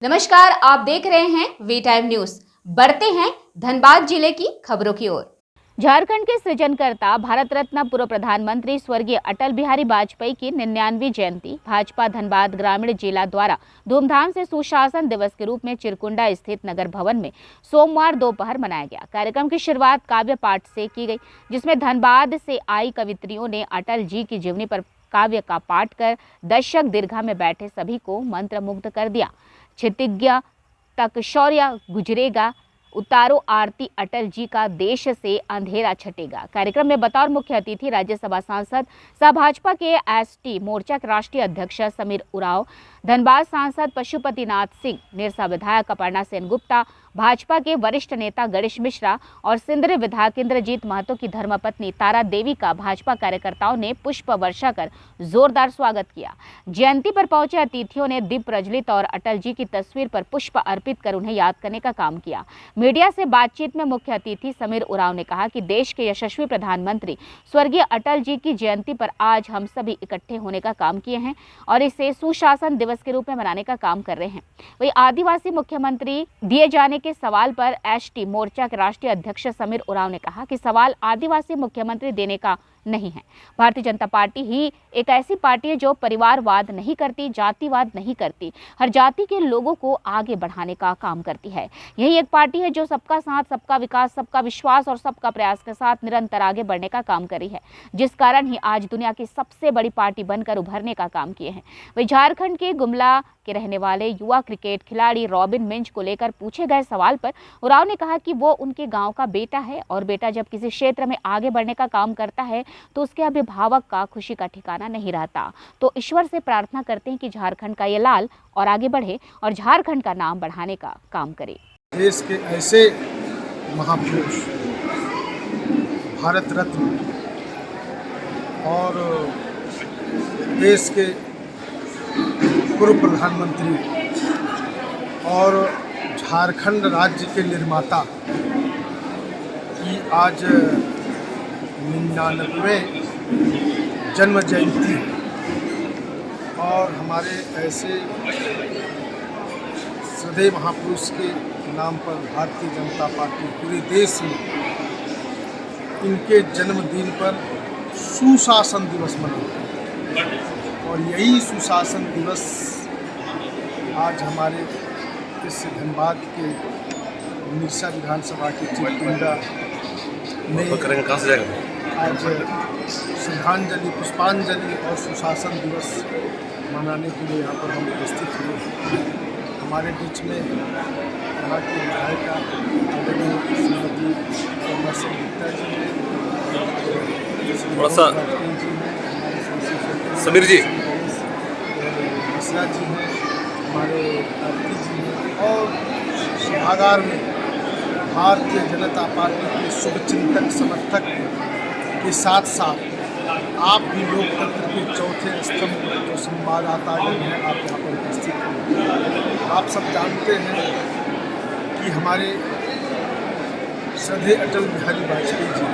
नमस्कार, आप देख रहे हैं वी टाइम न्यूज। बढ़ते हैं धनबाद जिले की खबरों की ओर। झारखंड के सृजनकर्ता भारत रत्न पूर्व प्रधानमंत्री स्वर्गीय अटल बिहारी वाजपेयी की 99वीं जयंती भाजपा धनबाद ग्रामीण जिला द्वारा धूमधाम से सुशासन दिवस के रूप में चिरकुंडा स्थित नगर भवन में सोमवार दोपहर मनाया गया। कार्यक्रम की शुरुआत काव्य पाठ से की गई, जिसमें धनबाद से आई कवित्रियों ने अटल जी की जीवनी पर काव्य का पाठ कर दर्शक दीर्घा में बैठे सभी को मंत्रमुग्ध कर दिया। क्षितिज्ञ तक शौर्य गुजरेगा, उतारो आरती अटल जी का, देश से अंधेरा छटेगा। कार्यक्रम में बतौर मुख्य अतिथि राज्यसभा सांसद सह भाजपा के एसटी मोर्चा के राष्ट्रीय अध्यक्ष समीर उरांव, धनबाद सांसद पशुपतिनाथ सिंह, निरसा विधायक अपर्णा सेनगुप्ता, भाजपा के वरिष्ठ नेता गणेश मिश्रा और सिंदरी विधायक इंद्रजीत महतो की धर्मपत्नी तारा देवी का भाजपा कार्यकर्ताओं ने पुष्प वर्षा कर जोरदार स्वागत किया। जयंती पर पहुंचे अतिथियों ने दीप प्रज्वलित और अटल जी की तस्वीर पर पुष्प अर्पित कर उन्हें याद करने का काम किया। मीडिया से बातचीत में मुख्य अतिथि समीर उरांव ने कहा कि देश के यशस्वी प्रधानमंत्री स्वर्गीय अटल जी की जयंती पर आज हम सभी इकट्ठे होने का काम किए हैं और इसे सुशासन दिवस के रूप में मनाने का काम कर रहे हैं। वही आदिवासी मुख्यमंत्री दिए जाने के सवाल पर एसटी मोर्चा के राष्ट्रीय अध्यक्ष समीर उरांव ने कहा कि सवाल आदिवासी मुख्यमंत्री देने का नहीं है। भारतीय जनता पार्टी ही एक ऐसी पार्टी है जो परिवारवाद नहीं करती, जातिवाद नहीं करती, हर जाति के लोगों को आगे बढ़ाने का काम करती है। यही एक पार्टी है जो सबका साथ, सबका विकास, सबका विश्वास और सबका प्रयास के साथ निरंतर आगे बढ़ने का काम कर रही है, जिस कारण ही आज दुनिया की सबसे बड़ी पार्टी बनकर उभरने का काम किए हैं। वही झारखंड के गुमला के रहने वाले युवा क्रिकेट खिलाड़ी रॉबिन मिंज को लेकर पूछे गए सवाल पर उरांव ने कहा कि वो उनके गांव का बेटा है और बेटा जब किसी क्षेत्र में आगे बढ़ने का काम करता है तो उसके अभिभावक का खुशी का ठिकाना नहीं रहता। तो ईश्वर से प्रार्थना करते हैं कि झारखंड का ये लाल और आगे बढ़े और झारखंड का नाम बढ़ाने का काम करे। देश के ऐसे महापुरुष भारत रत्न और देश के पूर्व प्रधानमंत्री और झारखंड राज्य के निर्माता की आज 99वें जन्म जयंती और हमारे ऐसे श्रद्धेय महापुरुष के नाम पर भारतीय जनता पार्टी पूरे देश में इनके जन्मदिन पर सुशासन दिवस मनाती है। और यही सुशासन दिवस आज हमारे इस धनबाद के निरसा विधानसभा के चिरकुंडा में आज श्रद्धांजलि, पुष्पांजलि और सुशासन दिवस मनाने के लिए यहाँ पर हम उपस्थित हुए। हमारे बीच में यहाँ की विधायिका आदरणीय श्रीमती अपर्णा सेनगुप्ता जी हैं, थोड़ा सा समीर जी, मिश्रा जी हैं, हमारे आरती जी हैं और सभागार में भारतीय जनता पार्टी के शुभचिंतक समर्थक के साथ साथ आप भी लोकतंत्र के चौथे स्तंभ जो संवाददातागण हैं, आप यहाँ पर उपस्थित हैं। आप सब जानते हैं कि हमारे श्रद्धेय अटल बिहारी वाजपेयी जी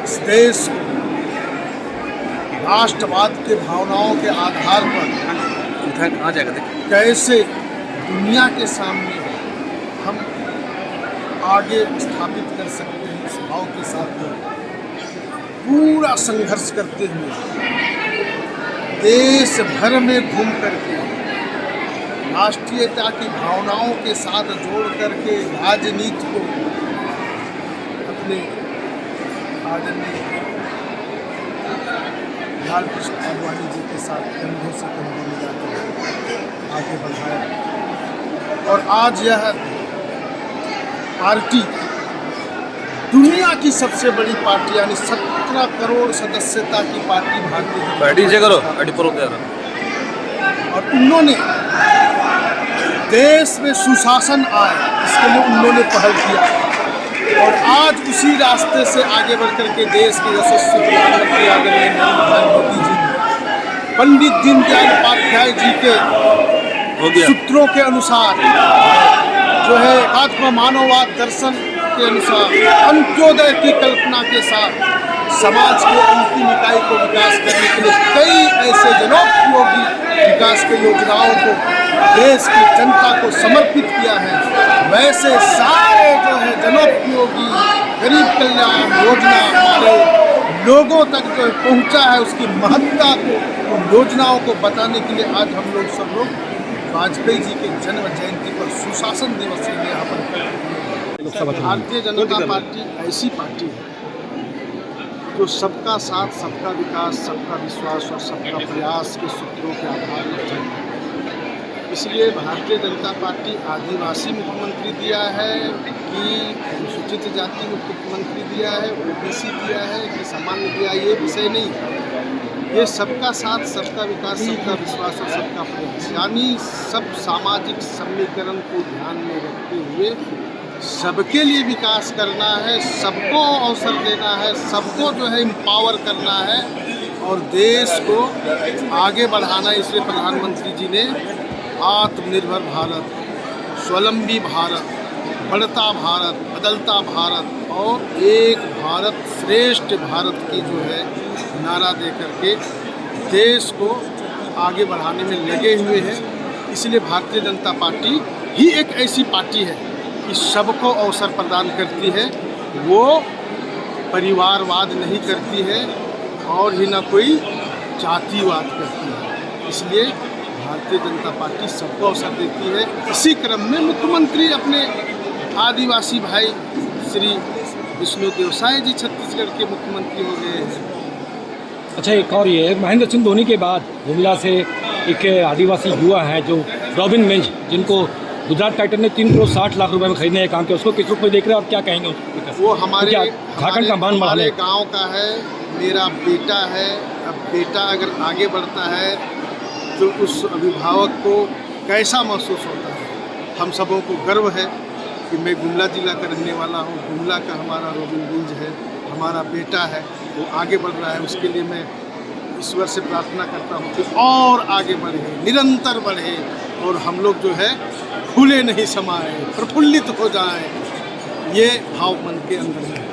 इस देश को राष्ट्रवाद के भावनाओं के आधार पर कैसे दुनिया के सामने हम आगे स्थापित कर सकते हैं, इस भाव के साथ पूरा संघर्ष करते हुए देश भर में घूम करके राष्ट्रीयता की भावनाओं के साथ जोड़ करके राजनीति को अपने आदरणीय लाल कृष्ण आडवाणी जी के साथ कंधों से कंधे मिलाकर आगे बढ़ाया और आज यह पार्टी दुनिया की सबसे बड़ी पार्टी यानी 17 करोड़ सदस्यता की पार्टी भारतीय जनता और उन्होंने देश में सुशासन आए, इसके लिए उन्होंने पहल किया और आज उसी रास्ते से आगे बढ़ करके देश के यशस्वी प्रधानमंत्री आदरणीय नरेंद्र मोदी जी ने पंडित दीनदयाल उपाध्याय जी के सूत्रों के अनुसार जो है आत्म मानववाद दर्शन के अनुसार अंत्योदय की कल्पना के साथ समाज के अंतिम इकाई को विकास करने के लिए कई ऐसे जनोपयोगी विकास की योजनाओं को देश की जनता को समर्पित किया है, वैसे सारे जो है जनोपयोगी गरीब कल्याण योजना हमारे लोगों तक जो पहुंचा है, उसकी महत्ता को, उन योजनाओं को बताने के लिए आज हम लोग सब लोग वाजपेयी जी के जन्म जयंती पर सुशासन दिवस के लिए यहाँ पर। भारतीय जनता पार्टी ऐसी पार्टी है जो सबका साथ, सबका विकास, सबका विश्वास और सबका प्रयास के सूत्रों के आधार पर चलती है। इसलिए भारतीय जनता पार्टी आदिवासी मुख्यमंत्री दिया है कि अनुसूचित जाति मुख्यमंत्री दिया है, ओबीसी दिया है कि सामान्य दिया, ये विषय नहीं। ये सबका साथ, सबका विकास, सबका विश्वास और सबका प्रयास, यानी सब सामाजिक समीकरण को ध्यान में रखते हुए सबके लिए विकास करना है, सबको अवसर देना है, सबको जो है एम्पावर करना है और देश को आगे बढ़ाना है। इसलिए प्रधानमंत्री जी ने आत्मनिर्भर भारत, स्वावलंबी भारत, बढ़ता भारत, बदलता भारत और एक भारत श्रेष्ठ भारत की जो है नारा दे करके देश को आगे बढ़ाने में लगे हुए हैं। इसलिए भारतीय जनता पार्टी ही एक ऐसी पार्टी है कि सबको अवसर प्रदान करती है, वो परिवारवाद नहीं करती है और ही ना कोई जातिवाद करती है। इसलिए भारतीय जनता पार्टी सबको अवसर देती है। इसी क्रम में मुख्यमंत्री अपने आदिवासी भाई श्री विष्णुदेव साय जी छत्तीसगढ़ के मुख्यमंत्री हो गए हैं। अच्छा, एक और ये महेंद्र सिंह धोनी के बाद गुमला से एक आदिवासी युवा हैं जो रॉबिन मिंज, जिनको गुजरात टाइटन ने 3 करोड़ 60 लाख रुपए में खरीदने का काम किया, उसको किस रूप में देख रहे हैं और क्या कहेंगे उसको? वो हमारे झारखंड का मान हमारे गाँव का है, मेरा बेटा है। अब बेटा अगर आगे बढ़ता है तो उस अभिभावक को कैसा महसूस होता है। हम सबों को गर्व है कि मैं गुमला जिला का रहने वाला हूँ, गुमला का हमारा रॉबिन मिंज है, हमारा बेटा है, वो आगे बढ़ रहा है। उसके लिए मैं ईश्वर से प्रार्थना करता हूँ कि और आगे बढ़े, निरंतर बढ़े और हम लोग जो है फूले नहीं समाए, प्रफुल्लित हो जाएं, ये भाव मन के अंदर है।